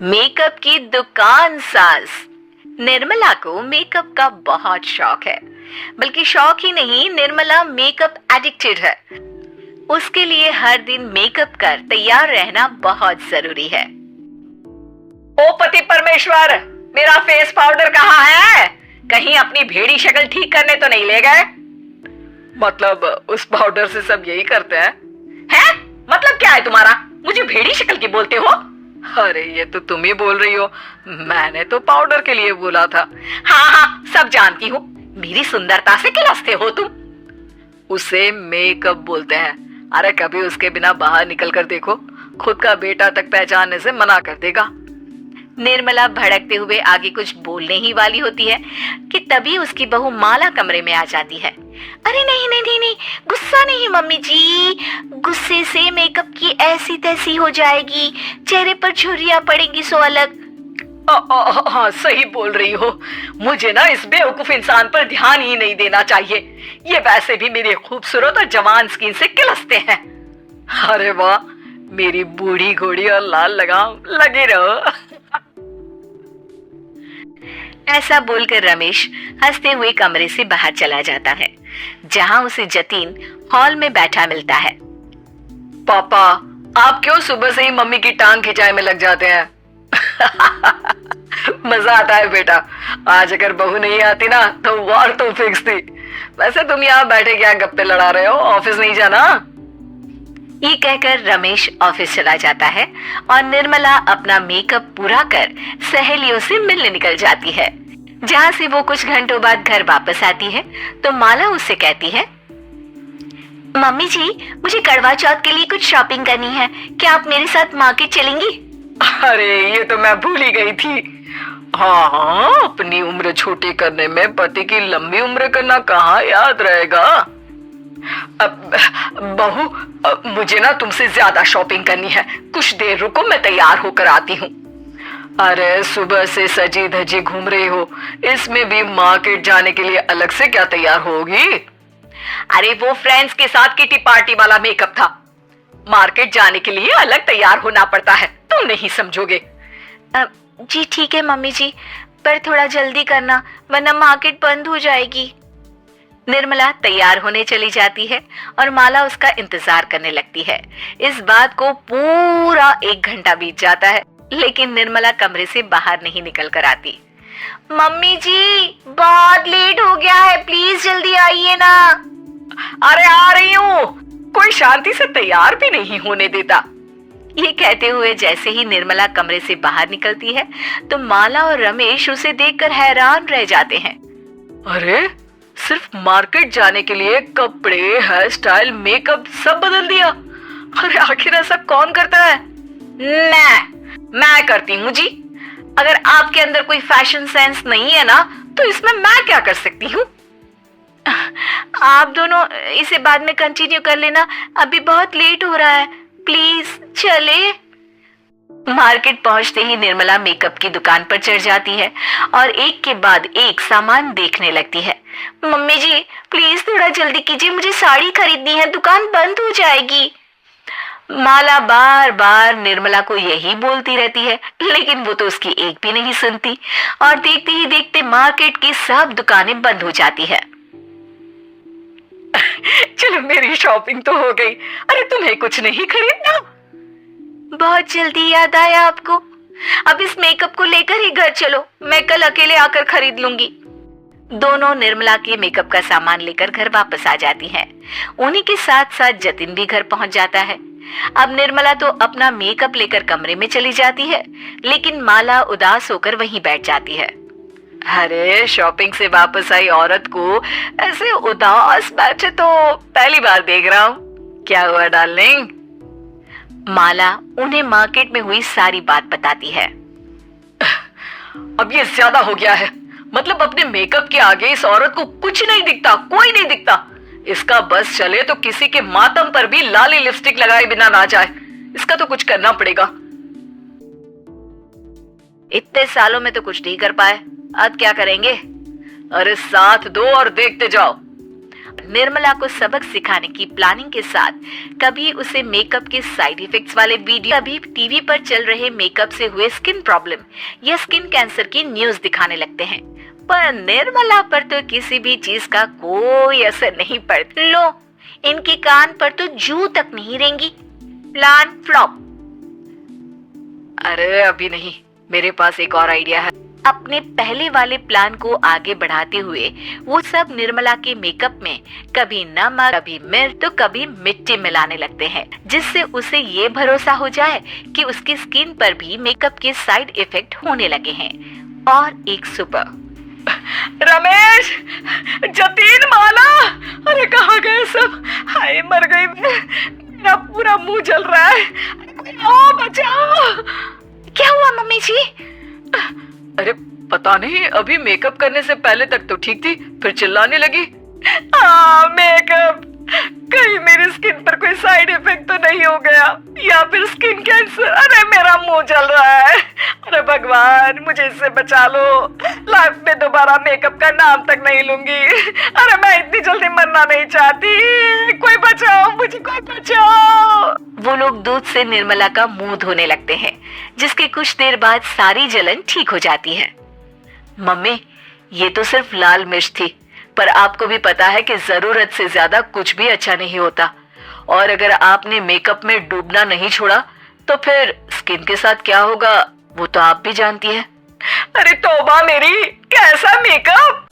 Makeup की दुकान सास। निर्मला को मेकअप का बहुत शौक है, बल्कि शौक ही नहीं, निर्मला मेकअप एडिक्टेड है। उसके लिए हर दिन मेकअप कर तैयार रहना बहुत जरूरी है। ओ पति परमेश्वर, मेरा फेस पाउडर कहाँ है? कहीं अपनी भेड़ी शक्ल ठीक करने तो नहीं ले गए? मतलब उस पाउडर से सब यही करते हैं? हैं? मतलब क्या है तुम्हारा? मुझे भेड़ी शक्ल की बोलते हो? अरे ये तो तुम ही बोल रही हो, मैंने तो पाउडर के लिए बोला था। हाँ हाँ, सब जानती हूँ। मेरी सुंदरता से किलसते हो तुम। उसे मेकअप बोलते हैं। अरे कभी उसके बिना बाहर निकल कर देखो, खुद का बेटा तक पहचानने से मना कर देगा। निर्मला भड़कते हुए आगे कुछ बोलने ही वाली होती है कि तभी उसकी बहू माला कमरे में आ जाती है। अरे नहीं नहीं नहीं नहीं, गुस्सा नहीं मम्मी जी, गुस्से से मेकअप की ऐसी तैसी हो जाएगी, चेहरे पर झुर्रियां पड़ेगी सो अलग। हाँ सही बोल रही हो, मुझे ना इस बेवकूफ इंसान पर ध्यान ही नहीं देना चाहिए। ये वैसे भी मेरी खूबसूरत और जवान स्किन से किलसते हैं। अरे वाह, मेरी बूढ़ी घोड़ी और लाल लगाम, लगे रहो। ऐसा बोलकर रमेश हंसते हुए कमरे से बाहर चला जाता है, जहां उसे जतीन हॉल में बैठा मिलता है। पापा, आप क्यों सुबह से ही मम्मी की टांग खिंचाई में लग जाते हैं? मजा आता है बेटा। आज अगर बहू नहीं आती ना तो वार तो फिक्स थी। वैसे तुम यहाँ बैठे क्या गप्पे लड़ा रहे हो? ऑफिस नहीं जाना? ये कहकर रमेश ऑफिस चला जाता है और निर्मला अपना मेकअप पूरा कर सहेलियों से मिलने निकल जाती है। जहाँ से वो कुछ घंटों बाद घर वापस आती है तो माला उससे कहती है, मम्मी जी, मुझे करवा चौथ के लिए कुछ शॉपिंग करनी है, क्या आप मेरे साथ मार्केट चलेंगी? अरे ये तो मैं भूल ही गई थी। हाँ हाँ, अपनी उम्र छोटी करने में पति की लंबी उम्र करना कहाँ याद रहेगा। बहू, मुझे ना तुमसे ज्यादा शॉपिंग करनी है, कुछ देर रुको, मैं तैयार होकर आती हूँ। अरे सुबह से सजी धजी घूम रही हो, इसमें भी मार्केट जाने के लिए अलग से क्या तैयार होगी? अरे वो फ्रेंड्स के साथ किटी पार्टी वाला मेकअप था, मार्केट जाने के लिए अलग तैयार होना पड़ता है, तुम नहीं समझोगे। जी ठीक है मम्मी जी, पर थोड़ा जल्दी करना वरना मार्केट बंद हो जाएगी। निर्मला तैयार होने चली जाती है और माला उसका इंतजार करने लगती है। इस बात को पूरा 1 घंटा बीत जाता है, लेकिन निर्मला कमरे से बाहर नहीं निकल कर आती। मम्मी जी, बहुत लेट हो गया है, प्लीज जल्दी आइए ना। अरे आ रही हूँ, कोई शांति से तैयार भी नहीं होने देता। ये कहते हुए जैसे ही निर्मला कमरे से बाहर निकलती है तो माला और रमेश उसे देखकर हैरान रह जाते हैं। अरे सिर्फ मार्केट जाने के लिए कपड़े, हेयर स्टाइल, मेकअप सब बदल दिया। अरे आखिर ऐसा कौन करता है? मैं करती हूँ जी। अगर आपके अंदर कोई फैशन सेंस नहीं है ना तो इसमें मैं क्या कर सकती हूँ? आप दोनों इसे बाद में कंटिन्यू कर लेना, अभी बहुत लेट हो रहा है, प्लीज चले। मार्केट पहुंचते ही निर्मला मेकअप की दुकान पर चढ़ जाती है और एक के बाद एक सामान देखने लगती है। मम्मी जी प्लीज थोड़ा जल्दी कीजिए, मुझे साड़ी खरीदनी है, दुकान बंद हो जाएगी। माला बार बार निर्मला को यही बोलती रहती है, लेकिन वो तो उसकी एक भी नहीं सुनती और देखते ही देखते मार्केट की सब दुकानें बंद हो जाती है। चलो मेरी शॉपिंग तो हो गई। अरे तुम्हें कुछ नहीं खरीदना? बहुत जल्दी याद आया आपको? अब इस मेकअप को लेकर ही घर चलो, मैं कल अकेले आकर खरीद लूंगी। दोनों निर्मला के मेकअप का सामान लेकर घर वापस आ जाती हैं। उन्हीं के साथ साथ जतिन भी घर पहुंच जाता है। अब निर्मला तो अपना मेकअप लेकर कमरे में चली जाती है, लेकिन माला उदास होकर वहीं बैठ जाती है। अरे शॉपिंग से वापस आई औरत को ऐसे उदास बैठे तो पहली बार देख रहा हूँ। क्या हुआ डार्लिंग? माला उन्हें मार्केट में हुई सारी बात बताती है। अब ये ज्यादा हो गया है, मतलब अपने मेकअप के आगे इस औरत को कुछ नहीं दिखता, कोई नहीं दिखता। इसका बस चले तो किसी के मातम पर भी लाली लिपस्टिक लगाए बिना ना जाए। इसका तो कुछ करना पड़ेगा। इतने सालों में तो कुछ नहीं कर पाए, अब क्या करेंगे? अरे साथ दो और देखते जाओ। निर्मला को सबक सिखाने की प्लानिंग के साथ कभी उसे मेकअप के साइड इफेक्ट्स वाले वीडियो, कभी टीवी पर चल रहे मेकअप से हुए स्किन प्रॉब्लम या स्किन कैंसर की न्यूज दिखाने लगते हैं। पर निर्मला पर तो किसी भी चीज का कोई असर नहीं पड़ता। लो, इनके कान पर तो जू तक नहीं रेंगी। Plan flop. अरे अभी नहीं, मेरे पास एक और आइडिया है। अपने पहले वाले प्लान को आगे बढ़ाते हुए वो सब निर्मला के मेकअप में कभी नमक, कभी मिर्च तो कभी मिट्टी मिलाने लगते हैं, जिससे उसे ये भरोसा हो जाए कि उसकी स्किन पर भी मेकअप के साइड इफेक्ट होने लगे हैं। और एक सुबह रमेश, जतीन, माला, अरे कहाँ गए सब? हाय मर गई मैं, मेरा पूरा मुंह जल रहा है। ओ बचाओ! क्या हुआ मम्मी जी? अरे पता नहीं, अभी मेकअप करने से पहले तक तो ठीक थी, फिर चिल्लाने लगी। मेकअप, कहीं मेरी स्किन पर कोई साइड इफेक्ट तो नहीं हो गया या फिर स्किन कैंसर? अरे मेरा मुंह जल रहा है। अरे भगवान, मुझे इससे बचा लो। लाइफ में दोबारा मेकअप का नाम तक नहीं लूंगी। अरे मैं इतनी जल्दी मरना नहीं चाहती। कोई बचाओ मुझे, कोई बचाओ। वो लोग दूध से निर्मला का मुंह धोने लगते हैं, जिसके कुछ देर बाद सारी जलन ठीक हो जाती है। मम्मी, ये तो सिर्फ लाल मिर्च थी, पर आपको भी पता है कि जरूरत से ज्यादा कुछ भी अच्छा नहीं होता। और अगर आपने मेकअप में डूबना नहीं छोड़ा तो फिर स्किन के साथ क्या होगा वो तो आप भी जानती हैं। अरे तौबा मेरी, कैसा मेकअप!